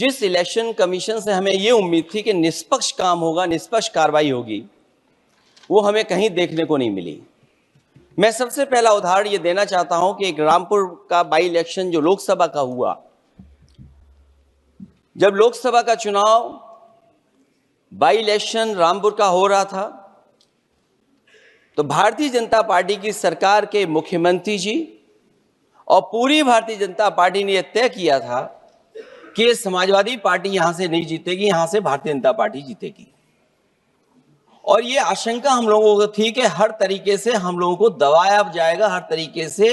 जिस election commission से हमें ये उम्मीद थी कि निष्पक्ष काम होगा, निष्पक्ष कार्रवाई होगी, वो हमें कहीं देखने को नहीं मिली। मैं सबसे पहला उदाहरण ये देना चाहता हूं कि एक रामपुर का बाई इलेक्शन जो लोकसभा का हुआ, जब लोकसभा का चुनाव बाई इलेक्शन रामपुर का हो रहा था, तो भारतीय जनता पार्टी की सरकार के मुख्यमंत्री जी और पूरी भारतीय जनता पार्टी ने यह तय किया था कि समाजवादी पार्टी यहां से नहीं जीतेगी, यहां से भारतीय जनता पार्टी जीतेगी। और ये आशंका हम लोगों को थी कि हर तरीके से हम लोगों को दबाया जाएगा, हर तरीके से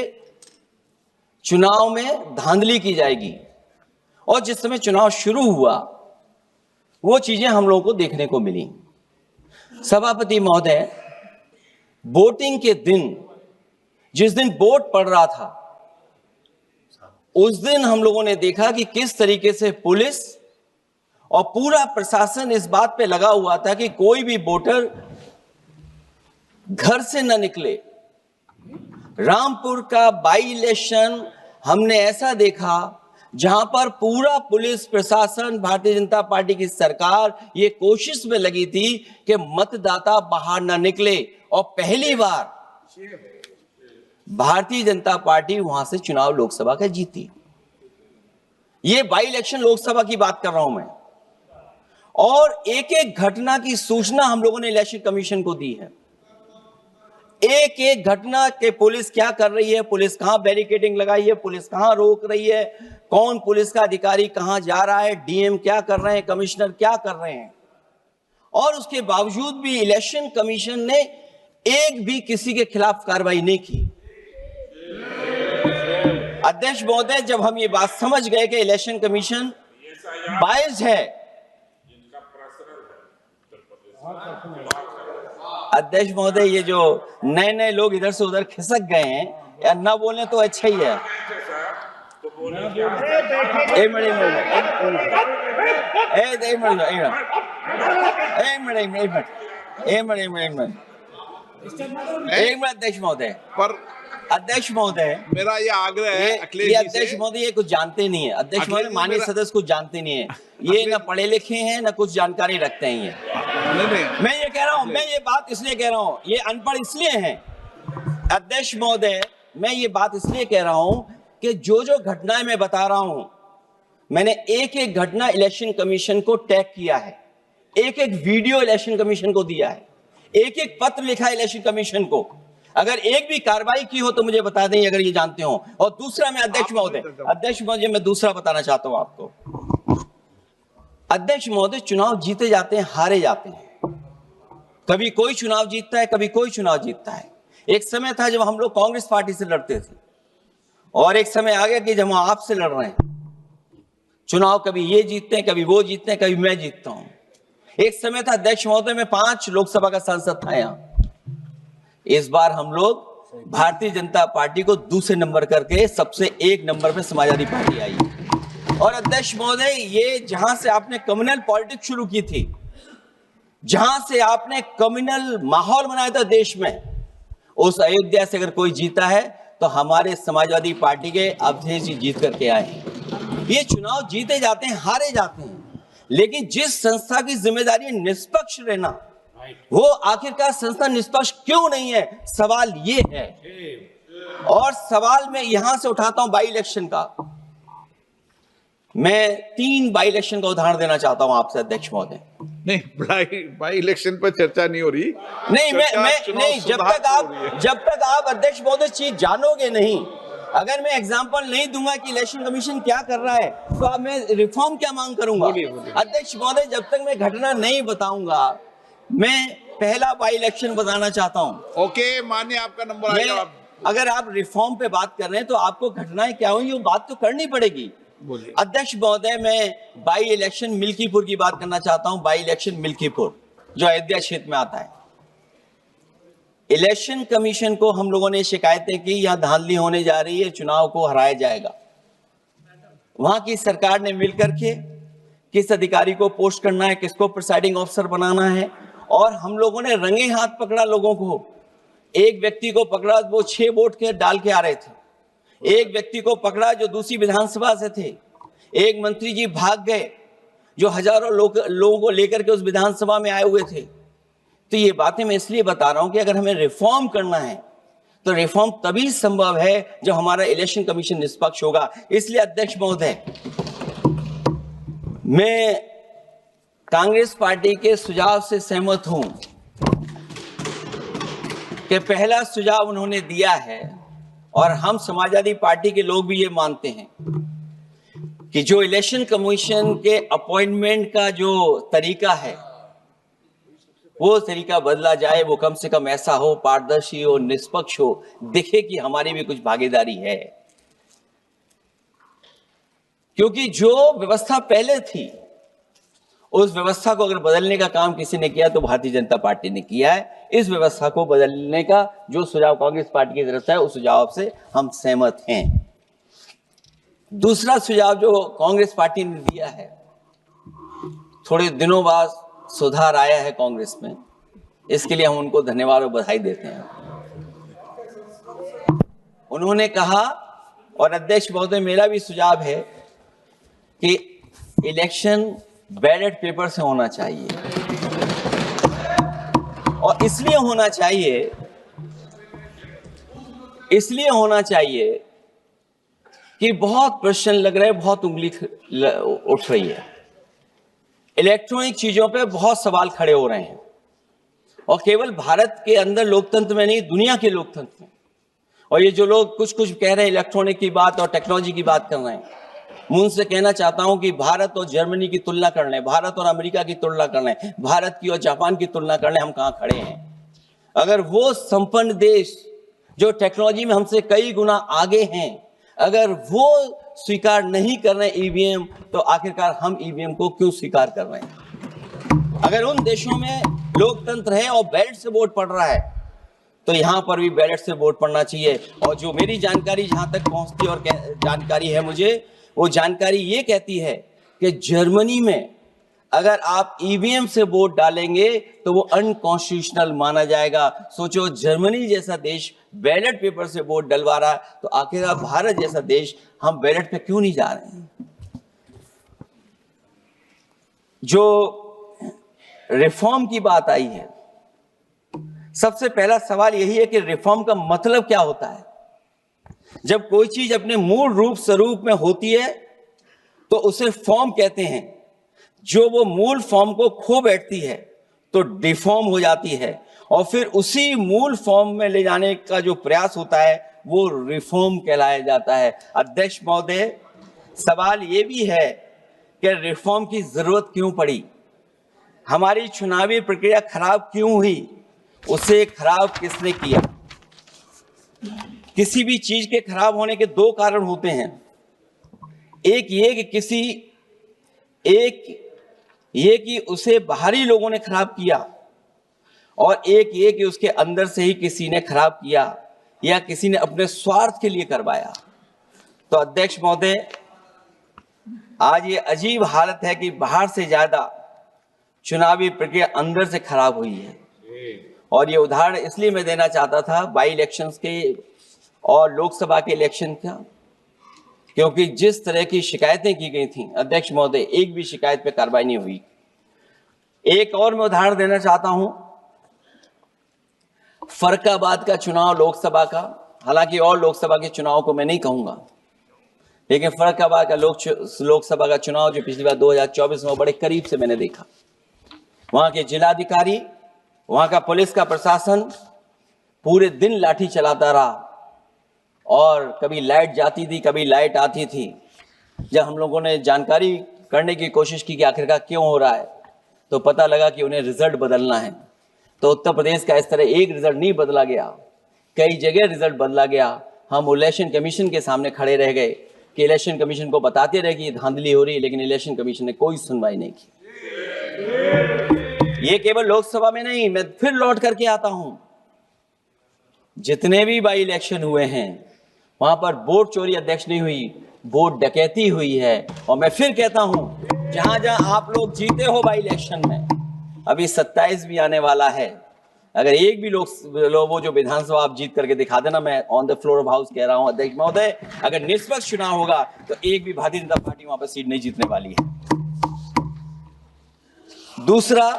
चुनाव में धांधली की जाएगी। और जिस समय चुनाव शुरू हुआ, वो चीजें हम लोगों को देखने को मिली। सभापति महोदय, वोटिंग के दिन, जिस दिन वोट पड़ रहा था, उस दिन हम लोगों ने देखा कि किस तरीके से पुलिस और पूरा प्रशासन इस बात पे लगा हुआ था कि कोई भी वोटर घर से न निकले। रामपुर का बाई इलेक्शन हमने ऐसा देखा जहां पर पूरा पुलिस प्रशासन, भारतीय जनता पार्टी की सरकार ये कोशिश में लगी थी कि मतदाता बाहर ना निकले, और पहली बार भारतीय जनता पार्टी वहां से चुनाव लोकसभा का जीती। ये बाई इलेक्शन लोकसभा की बात कर रहा हूं मैं। और एक एक घटना की सूचना हम लोगों ने इलेक्शन कमीशन को दी है। एक एक घटना के पुलिस क्या कर रही है, पुलिस कहां बैरिकेडिंग लगाई है, पुलिस कहां रोक रही है, कौन पुलिस का अधिकारी कहां जा रहा है, डीएम क्या कर रहे हैं, कमिश्नर क्या कर रहे हैं। और उसके बावजूद भी इलेक्शन कमीशन ने एक भी किसी के खिलाफ कार्रवाई नहीं की। अध्यक्ष महोदय, जब हम ये बात समझ गए कि इलेक्शन कमीशन बायस्ड है, अध्यक्ष महोदय, ये जो नए नए लोग इधर से उधर खिसक गए हैं, या ना बोले तो अच्छा ही है। एक मिनट अध्यक्ष महोदय, पर अध्यक्ष महोदय, मेरा ये आग्रह है ये अध्यक्ष महोदय ये कुछ जानते नहीं है। अध्यक्ष महोदय, माननीय सदस्य कुछ जानते नहीं है, ये ना पढ़े लिखे हैं ना कुछ जानकारी रखते हैं। ये मैं ये कह रहा हूं, मैं ये बात इसलिए कह रहा हूं, ये अनपढ़ इसलिए हैं। अध्यक्ष महोदय, मैं ये बात इसलिए कह रहा हूं कि जो जो घटनाएं मैं बता रहा हूं, मैंने एक एक घटना इलेक्शन कमीशन को टैग किया है, एक एक वीडियो इलेक्शन कमीशन को दिया है, एक एक पत्र लिखा है इलेक्शन कमीशन को। अगर एक भी कार्रवाई की हो तो मुझे बता दें, अगर ये जानते हो। और दूसरा, मैं अध्यक्ष महोदय मैं दूसरा बताना चाहता हूं आपको। अध्यक्ष महोदय, चुनाव जीते जाते हैं, हारे जाते हैं। कभी कोई चुनाव जीतता है, कभी कोई चुनाव जीतता है। एक समय था जब हम लोग कांग्रेस पार्टी से लड़ते थे, और एक समय आ गया कि जब हम आपसे लड़ रहे हैं चुनाव, कभी ये जीतते हैं, कभी वो जीतते हैं, कभी मैं जीतता हूं। एक समय था अध्यक्ष महोदय, मैं 5 लोकसभा का सांसद था यहां। इस बार हम लोग भारतीय जनता पार्टी को दूसरे नंबर करके सबसे 1 नंबर पे समाजवादी पार्टी आई। और अध्यक्ष महोदय, ये जहां से आपने कम्युनल पॉलिटिक्स शुरू की थी, जहां से आपने कम्युनल माहौल बनाया था देश में, उस अयोध्या से अगर कोई जीता है तो हमारे समाजवादी पार्टी के अवधेश जी जीत करके आए। ये चुनाव जीते जाते हैं, हारे जाते हैं, लेकिन जिस संस्था की जिम्मेदारी है निष्पक्ष रहना, वो आखिरकार संस्था निष्पक्ष क्यों नहीं है, सवाल ये है। और सवाल मैं यहां से उठाता हूं बाई इलेक्शन का। मैं 3 बाई इलेक्शन का उदाहरण देना चाहता हूं आपसे अध्यक्ष महोदय। नहीं, बाई इलेक्शन पर चर्चा नहीं हो रही। नहीं, मैं नहीं, जब तक आप अध्यक्ष महोदय चीज जानोगे नहीं, अगर मैं एग्जांपल नहीं दूंगा कि इलेक्शन कमीशन क्या कर रहा है, तो अब मैं रिफॉर्म क्या मांग करूंगा। अध्यक्ष महोदय, जब तक मैं घटना नहीं बताऊंगा, मैं पहला बाई इलेक्शन बताना चाहता हूं। ओके, मानिए आपका नंबर आएगा। अगर आप रिफॉर्म पे बात कर रहे हैं तो आपको घटनाएं क्या हुई वो बात तो करनी पड़ेगी। अध्यक्ष महोदय, मैं बाई इलेक्शन मिल्कीपुर की बात करना चाहता हूं। बाई इलेक्शन मिल्कीपुर जो अयोध्या क्षेत्र में आता है, इलेक्शन कमीशन को हम लोगों ने शिकायतें की, यहां धांधली होने जा रही है, चुनाव को हराया जाएगा। वहां की सरकार ने मिलकर के किस अधिकारी को पोस्ट करना है, किसको प्रिसाइडिंग ऑफिसर बनाना है, और हम लोगों ने रंगे हाथ पकड़ा लोगों को। एक व्यक्ति को पकड़ा, वो 6 वोट के डाल के आ रहे थे। एक व्यक्ति को पकड़ा जो दूसरी विधानसभा से थे। एक मंत्री जी भाग गए, जो हजारों लोगों को लेकर के उस विधानसभा में आए हुए थे। तो ये बातें मैं इसलिए बता रहा हूं कि अगर हमें रिफॉर्म करना है तो रिफॉर्म तभी संभव है जब हमारा इलेक्शन कमीशन निष्पक्ष होगा। इसलिए अध्यक्ष महोदय, मैं कांग्रेस पार्टी के सुझाव से सहमत हूं कि पहला सुझाव उन्होंने दिया है और हम समाजवादी पार्टी के लोग भी ये मानते हैं कि जो इलेक्शन कमीशन के अपॉइंटमेंट का जो तरीका है वो तरीका बदला जाए। वो कम से कम ऐसा हो, पारदर्शी हो, निष्पक्ष हो, दिखे कि हमारी भी कुछ भागीदारी है। क्योंकि जो व्यवस्था पहले थी उस व्यवस्था को अगर बदलने का काम किसी ने किया तो भारतीय जनता पार्टी ने किया है। इस व्यवस्था को बदलने का जो सुझाव कांग्रेस पार्टी की तरफ से है उस सुझाव से हम सहमत हैं। दूसरा सुझाव जो कांग्रेस पार्टी ने दिया है, थोड़े दिनों बाद सुधार आया है कांग्रेस में, इसके लिए हम उनको धन्यवाद और बधाई देते हैं। उन्होंने कहा, और अध्यक्ष महोदय मेरा भी सुझाव है कि इलेक्शन बैलेट पेपर से होना चाहिए। और इसलिए होना चाहिए कि बहुत प्रश्न लग रहे हैं, बहुत उंगली उठ रही है, इलेक्ट्रॉनिक चीजों पे बहुत सवाल खड़े हो रहे हैं। और केवल भारत के अंदर लोकतंत्र में नहीं, दुनिया के लोकतंत्र में। और ये जो लोग कुछ कह रहे हैं इलेक्ट्रॉनिक की बात और टेक्नोलॉजी की बात कर रहे हैं, मैं उनसे कहना चाहता हूं कि भारत और जर्मनी की तुलना कर लें, भारत और अमेरिका की तुलना कर लें, भारत की और जापान की तुलना कर लें, हम कहां खड़े हैं। अगर वो संपन्न देश जो टेक्नोलॉजी में हमसे कई गुना आगे हैं, अगर वो स्वीकार नहीं कर रहे ईवीएम, तो आखिरकार हम ईवीएम को क्यों स्वीकार कर रहे हैं। अगर उन देशों में लोकतंत्र है और बैलेट से वोट पड़ रहा है तो यहां पर भी बैलेट से वोट पड़ना चाहिए। और जो मेरी जानकारी जहां तक पहुंचती और जानकारी है मुझे, वो जानकारी ये कहती है कि जर्मनी में अगर आप ईवीएम से वोट डालेंगे तो वो अनकॉन्स्टिट्यूशनल माना जाएगा। सोचो, जर्मनी जैसा देश बैलेट पेपर से वोट डलवा रहा है, तो आखिरकार भारत जैसा देश हम बैलेट पे क्यों नहीं जा रहे हैं। जो रिफॉर्म की बात आई है, सबसे पहला सवाल यही है कि रिफॉर्म का मतलब क्या होता है। जब कोई चीज अपने मूल रूप स्वरूप में होती है तो उसे फॉर्म कहते हैं। जो वो मूल फॉर्म को खो बैठती है तो डिफॉर्म हो जाती है, और फिर उसी मूल फॉर्म में ले जाने का जो प्रयास होता है वो रिफॉर्म कहलाया जाता है। अध्यक्ष महोदय, सवाल ये भी है कि रिफॉर्म की जरूरत क्यों पड़ी, हमारी चुनावी प्रक्रिया खराब क्यों हुई, उसे खराब किसने किया। किसी भी चीज के खराब होने के दो कारण होते हैं। एक ये कि उसे बाहरी लोगों ने खराब किया, और एक ये कि उसके अंदर से ही किसी ने खराब किया या किसी ने अपने स्वार्थ के लिए करवाया। तो अध्यक्ष महोदय, आज ये अजीब हालत है कि बाहर से ज्यादा चुनावी प्रक्रिया अंदर से खराब हुई है। और ये उदाहरण इसलिए मैं देना चाहता था बाई इलेक्शंस के और लोकसभा के इलेक्शन का, क्योंकि जिस तरह की शिकायतें की गई थी अध्यक्ष महोदय, एक भी शिकायत पे कार्रवाई नहीं हुई। एक और मैं उदाहरण देना चाहता हूं, फर्रुखाबाद का चुनाव लोकसभा का, हालांकि और लोकसभा के चुनाव को मैं नहीं कहूंगा, लेकिन फर्रुखाबाद का लोकसभा का चुनाव जो पिछली बार 2024 में बड़े करीब से मैंने देखा। वहां के जिलाधिकारी, वहां का पुलिस का प्रशासन पूरे दिन लाठी चलाता रहा, और कभी लाइट जाती थी, कभी लाइट आती थी। जब हम लोगों ने जानकारी करने की कोशिश की कि आखिरकार क्यों हो रहा है, तो पता लगा कि उन्हें रिजल्ट बदलना है। तो उत्तर प्रदेश का इस तरह एक रिजल्ट नहीं बदला गया, कई जगह रिजल्ट बदला गया। हम इलेक्शन कमीशन के सामने खड़े रह गए कि इलेक्शन कमीशन को बताते रहे कि धांधली हो रही है, लेकिन इलेक्शन कमीशन ने कोई सुनवाई नहीं की। ये केवल लोकसभा में नहीं, मैं फिर लौट करके आता हूं, जितने भी बाई इलेक्शन हुए हैं वहां पर वोट चोरी अध्यक्ष नहीं हुई, वोट डकैती हुई है। और मैं फिर कहता हूं, जहां जहां आप लोग जीते हो बाई इलेक्शन में, अभी 27 भी आने वाला है, अगर एक भी लोग वो जो विधानसभा आप जीत करके दिखा देना, मैं on the floor of house कह रहा हूं अध्यक्ष महोदय, अगर निष्पक्ष चुनाव होगा तो एक भी भारतीय जनता पार्टी वहां पर सीट नहीं जीतने वाली है। दूसरा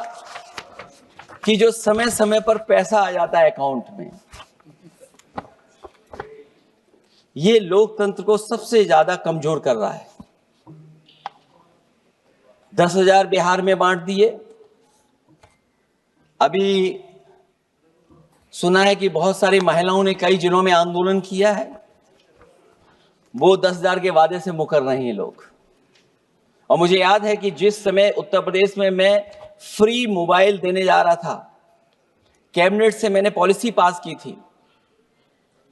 कि जो समय समय पर पैसा आ जाता है अकाउंट में, ये लोकतंत्र को सबसे ज्यादा कमजोर कर रहा है। 10,000 बिहार में बांट दिए। अभी सुना है कि बहुत सारी महिलाओं ने कई जिलों में आंदोलन किया है, वो 10,000 के वादे से मुकर रहे हैं लोग। और मुझे याद है कि जिस समय उत्तर प्रदेश में मैं फ्री मोबाइल देने जा रहा था, कैबिनेट से मैंने पॉलिसी पास की थी,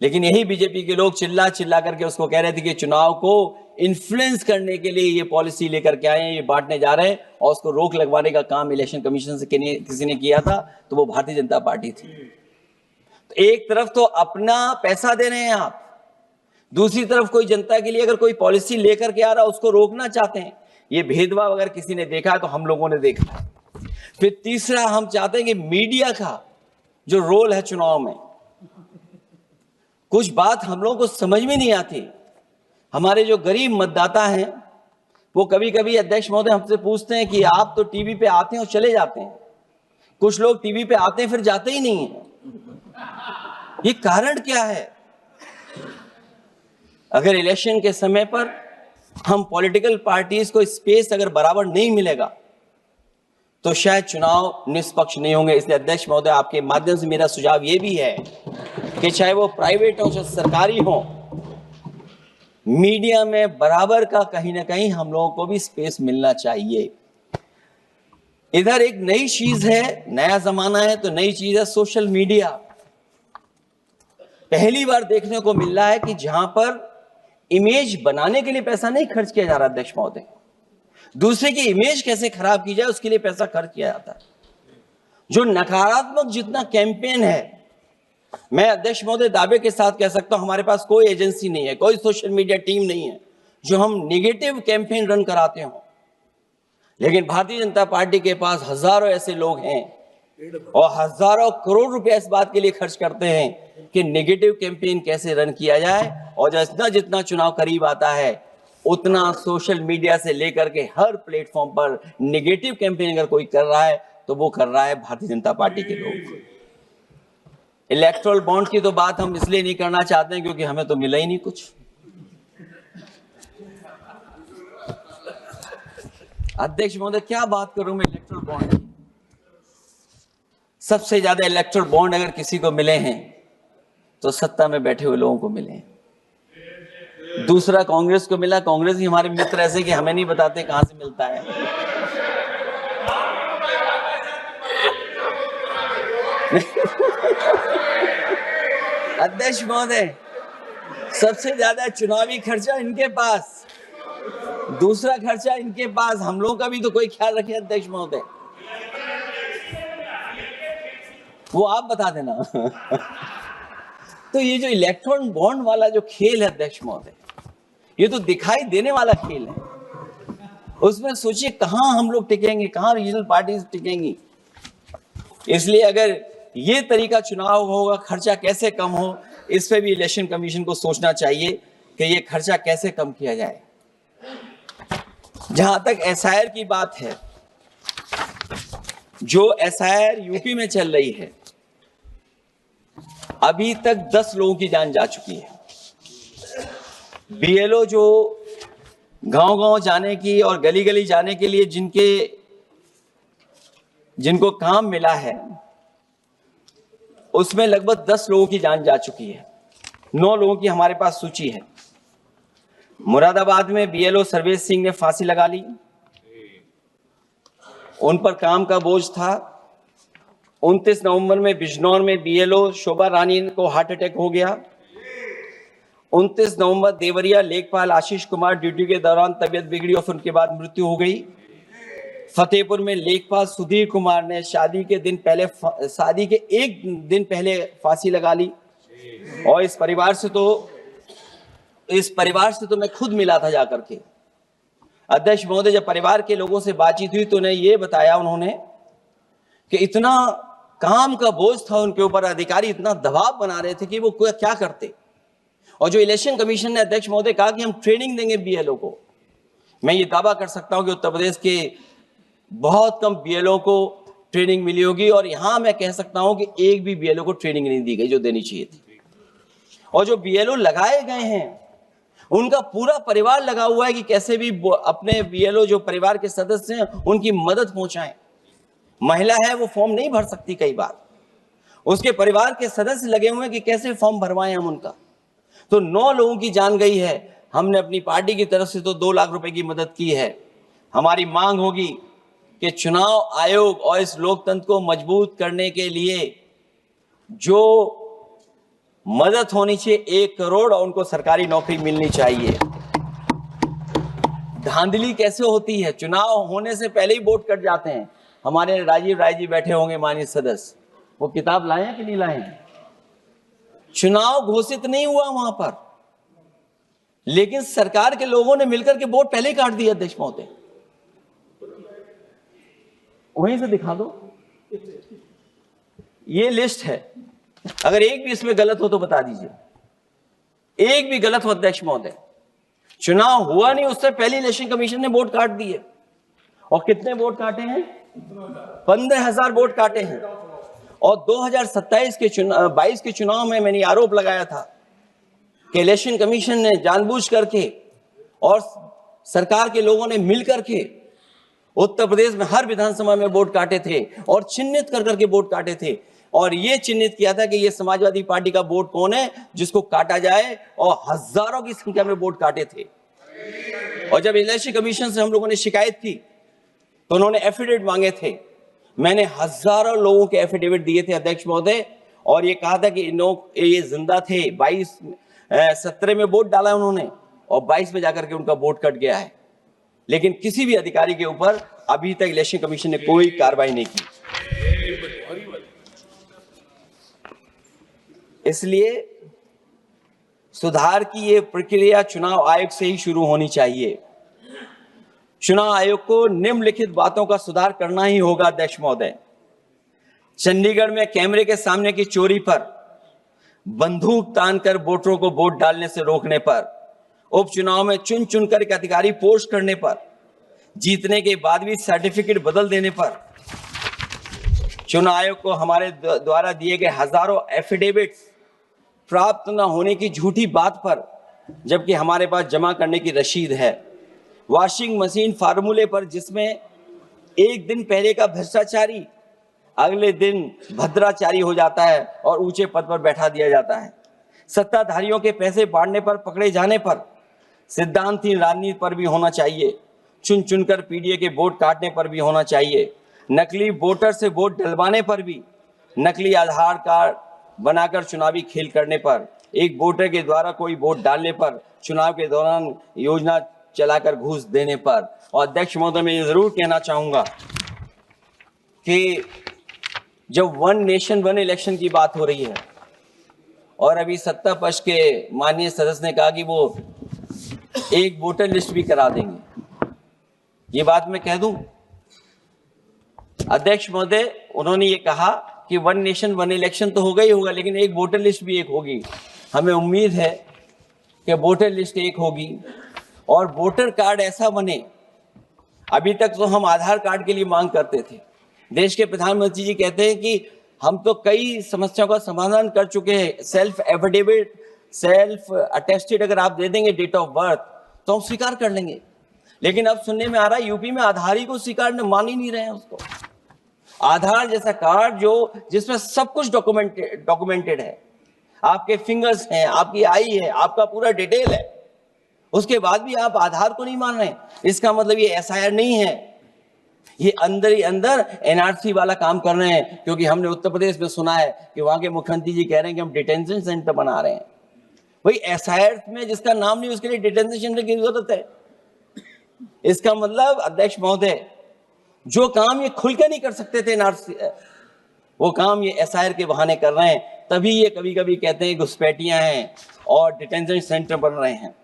लेकिन यही बीजेपी के लोग चिल्ला चिल्ला करके उसको कह रहे थे कि चुनाव को इन्फ्लुएंस करने के लिए ये पॉलिसी लेकर के आए हैं, ये बांटने जा रहे हैं, और उसको रोक लगवाने का काम इलेक्शन कमीशन से किसी ने किया था, तो वो भारतीय जनता पार्टी थी। तो एक तरफ तो अपना पैसा दे रहे हैं आप, दूसरी तरफ कोई जनता के लिए अगर कोई पॉलिसी लेकर के आ रहा है उसको रोकना चाहते हैं। ये भेदभाव अगर किसी ने देखा है तो हम लोगों ने देखा है। फिर तीसरा, हम चाहते हैं कि मीडिया का जो रोल है चुनाव में, कुछ बात हम लोगों को समझ में नहीं आती। हमारे जो गरीब मतदाता हैं वो कभी कभी अध्यक्ष महोदय हमसे पूछते हैं कि आप तो टीवी पे आते हैं और चले जाते हैं, कुछ लोग टीवी पे आते हैं फिर जाते ही नहीं है, ये कारण क्या है? अगर इलेक्शन के समय पर हम पॉलिटिकल पार्टीज को स्पेस अगर बराबर नहीं मिलेगा तो शायद चुनाव निष्पक्ष नहीं होंगे। इसलिए अध्यक्ष महोदय, आपके माध्यम से मेरा सुझाव ये भी है कि चाहे वो प्राइवेट हो चाहे सरकारी हो, मीडिया में बराबर का कहीं ना कहीं हम लोगों को भी स्पेस मिलना चाहिए। इधर एक नई चीज है, नया जमाना है, तो नई चीज है सोशल मीडिया। पहली बार देखने को मिल रहा है कि जहां पर इमेज बनाने के लिए पैसा नहीं खर्च किया जा रहा अध्यक्ष महोदय, दूसरे की इमेज कैसे खराब की जाए उसके लिए पैसा खर्च किया जाता है। जो नकारात्मक जितना कैंपेन है, मैं अध्यक्ष महोदय दावे के साथ कह सकता हूं, हमारे पास कोई एजेंसी नहीं है, कोई सोशल मीडिया टीम नहीं है जो हम नेगेटिव कैंपेन रन कराते हो। लेकिन भारतीय जनता पार्टी के पास हजारों ऐसे लोग हैं और हजारों करोड़ रुपए इस बात के लिए खर्च करते हैं कि नेगेटिव कैंपेन कैसे रन किया जाए। और जितना जितना चुनाव करीब आता है उतना सोशल मीडिया से लेकर के हर प्लेटफॉर्म पर नेगेटिव कैंपेन अगर कोई कर रहा है तो वो कर रहा है भारतीय जनता पार्टी के लोग। इलेक्टोरल बॉन्ड की तो बात हम इसलिए नहीं करना चाहते हैं क्योंकि हमें तो मिला ही नहीं कुछ। अध्यक्ष महोदय, क्या बात करूं मैं इलेक्टोरल बॉन्ड की? सबसे ज्यादा इलेक्टोरल बॉन्ड अगर किसी को मिले हैं तो सत्ता में बैठे हुए लोगों को मिले हैं। दूसरा कांग्रेस को मिला, कांग्रेस ही हमारे मित्र ऐसे कि हमें नहीं बताते कहां से मिलता है। अध्यक्ष महोदय, सबसे ज्यादा चुनावी खर्चा इनके पास, दूसरा खर्चा इनके पास, हम लोगों का भी तो कोई ख्याल रखे अध्यक्ष महोदय, वो आप बता देना। तो ये जो इलेक्ट्रॉन बॉन्ड वाला जो खेल है अध्यक्ष महोदय, ये तो दिखाई देने वाला खेल है। उसमें सोचिए कहां हम लोग टिकेंगे, कहां रीजनल पार्टीज टिकेंगी। इसलिए अगर ये तरीका चुनाव होगा, खर्चा कैसे कम हो, इस पे भी इलेक्शन कमीशन को सोचना चाहिए कि ये खर्चा कैसे कम किया जाए। जहां तक एसआईआर की बात है, जो एसआईआर यूपी में चल रही है, अभी तक 10 लोगों की जान जा चुकी है। बीएलओ जो गांव-गांव जाने की और गली-गली जाने के लिए जिनको काम मिला है, उसमें लगभग 10 लोगों की जान जा चुकी है। 9 लोगों की हमारे पास सूची है। मुरादाबाद में बीएलओ सर्वेश सिंह ने फांसी लगा ली, उन पर काम का बोझ था। 29 नवंबर में बिजनौर में बीएलओ शोभा रानी को हार्ट अटैक हो गया। 29 नवंबर देवरिया लेखपाल आशीष कुमार ड्यूटी के दौरान तबियत बिगड़ी और उनके बाद मृत्यु हो गई। फतेहपुर में लेखपाल सुधीर कुमार ने शादी के एक दिन पहले फांसी लगा ली। और इस परिवार से तो मैं खुद मिला था जाकर के। अध्यक्ष महोदय, जब परिवार के लोगों से बातचीत हुई तो उन्हें ये बताया उन्होंने कि इतना काम का बोझ था उनके ऊपर, अधिकारी इतना दबाव बना रहे थे कि वो क्या करते। और जो इलेक्शन कमीशन ने अध्यक्ष महोदय कहा कि हम ट्रेनिंग देंगे बीएलओ को, मैं ये दावा कर सकता हूं कि उत्तर प्रदेश के बहुत कम बीएलओ को ट्रेनिंग मिली होगी, और यहां मैं कह सकता हूं कि एक भी बीएलओ को ट्रेनिंग नहीं दी गई जो देनी चाहिए थी। और जो बीएलओ लगाए गए हैं उनका पूरा परिवार लगा हुआ है कि कैसे भी अपने बीएलओ जो परिवार के सदस्य हैं उनकी मदद पहुंचाएं। महिला है वो फॉर्म नहीं भर सकती, कई बार उसके परिवार के सदस्य लगे हुए हैं कि कैसे फॉर्म भरवाएं हम उनका। तो 9 लोगों की जान गई है। हमने अपनी पार्टी की तरफ से तो 2 लाख रुपए की मदद की है। हमारी मांग होगी कि चुनाव आयोग और इस लोकतंत्र को मजबूत करने के लिए जो मदद होनी चाहिए 1 करोड़, और उनको सरकारी नौकरी मिलनी चाहिए। धांधली कैसे होती है, चुनाव होने से पहले ही वोट कट जाते हैं। हमारे राजीव राय जी बैठे होंगे माननीय सदस्य, वो किताब लाए हैं कि नहीं लाए हैं? चुनाव घोषित नहीं हुआ वहां पर, लेकिन सरकार के लोगों ने मिलकर के वोट पहले ही काट दिया। अध्यक्ष महोदय वहीं से दिखा दो, ये लिस्ट है। अगर एक भी इसमें गलत हो तो बता दीजिए, एक भी गलत हो अध्यक्ष महोदय। चुनाव हुआ नहीं उससे पहले इलेक्शन कमीशन ने वोट काट दिए। और कितने वोट काटे हैं? 15,000 वोट काटे हैं। और 2027 के 22 के चुनाव में मैंने आरोप लगाया था कि इलेक्शन कमीशन ने जानबूझ करके और सरकार के लोगों ने मिलकर के उत्तर प्रदेश में हर विधानसभा में वोट काटे थे और चिन्हित कर करके वोट काटे थे, और ये चिन्हित किया था कि ये समाजवादी पार्टी का वोट कौन है जिसको काटा जाए, और हजारों की संख्या में वोट काटे थे। और जब इलेक्शन कमीशन से हम लोगों ने शिकायत की तो उन्होंने एफिडेविट मांगे थे। मैंने हजारों लोगों के एफिडेविट दिए थे अध्यक्ष महोदय, और ये कहा था कि ये जिंदा थे। 17 में वोट डाला उन्होंने और 22 में जाकर के उनका वोट कट गया है। लेकिन किसी भी अधिकारी के ऊपर अभी तक इलेक्शन कमीशन ने कोई कार्रवाई नहीं की। इसलिए सुधार की ये प्रक्रिया चुनाव आयोग से ही शुरू होनी चाहिए। चुनाव आयोग को निम्नलिखित बातों का सुधार करना ही होगा अध्यक्ष महोदय। चंडीगढ़ में कैमरे के सामने की चोरी पर, बंदूक तानकर वोटरों को वोट डालने से रोकने पर, उपचुनाव में चुन चुनकर एक अधिकारी पोस्ट करने पर, जीतने के बाद भी सर्टिफिकेट बदल देने पर, चुनाव आयोग को हमारे द्वारा दिए गए हजारों एफिडेविट्स प्राप्त न होने की झूठी बात पर, जबकि हमारे पास जमा करने की रसीद है, वॉशिंग मशीन फार्मूले पर जिसमें एक दिन पहले का भ्रष्टाचारी अगले दिन भद्राचारी हो जाता है और ऊंचे पद पर बैठा दिया जाता है, सत्ताधारियों के पैसे बांटने पर पकड़े जाने पर, सिद्धांतहीन राजनीति पर भी होना चाहिए, चुन चुनकर पीडीए के वोट काटने पर भी होना चाहिए, नकली वोटर से वोट डलवाने पर भी, नकली आधार कार्ड बनाकर चुनावी खेल करने पर, एक वोटर के द्वारा कोई वोट डालने पर, चुनाव के दौरान योजना चलाकर घूस देने पर। और अध्यक्ष महोदय मैं ये जरूर कहना चाहूंगा कि जब 1 नेशन 1 इलेक्शन की बात हो रही है और अभी सत्ता पक्ष के माननीय सदस्य ने कहा कि वो एक वोटर लिस्ट भी करा देंगे, ये बात मैं कह दूं अध्यक्ष महोदय, उन्होंने ये कहा कि 1 नेशन 1 इलेक्शन तो होगा ही होगा, लेकिन एक वोटर लिस्ट भी एक होगी। हमें उम्मीद है कि वोटर लिस्ट एक होगी और वोटर कार्ड ऐसा बने। अभी तक तो हम आधार कार्ड के लिए मांग करते थे। देश के प्रधानमंत्री जी कहते हैं कि हम तो कई समस्याओं का समाधान कर चुके हैं, सेल्फ एफिडेविट, सेल्फ अटेस्टेड अगर आप दे देंगे डेट ऑफ बर्थ तो हम स्वीकार कर लेंगे। लेकिन अब सुनने में आ रहा है यूपी में आधार ही को स्वीकार मान ही नहीं रहे हैं उसको। आधार जैसा कार्ड जो जिसमें सब कुछ डॉक्यूमेंटेड है, आपके फिंगर्स हैं, आपकी आई है, आपका पूरा डिटेल है, उसके बाद भी आप आधार को नहीं मान रहे, इसका मतलब ये एसआईआर नहीं है, ये अंदर ही अंदर एनआरसी वाला काम कर रहे हैं। क्योंकि हमने उत्तर प्रदेश में सुना है कि वहां के मुख्यमंत्री जी कह रहे हैं कि हम डिटेंशन सेंटर बना रहे हैं। वही एसआईआर में जिसका नाम नहीं उसके लिए डिटेंशन सेंटर की जरूरत है। इसका मतलब अध्यक्ष महोदय, जो काम ये खुल के नहीं कर सकते थे एनआरसी, वो काम ये एसआईआर के बहाने कर रहे हैं। तभी ये कभी कभी कहते हैं घुसपैठियां हैं और डिटेंशन सेंटर बन रहे हैं।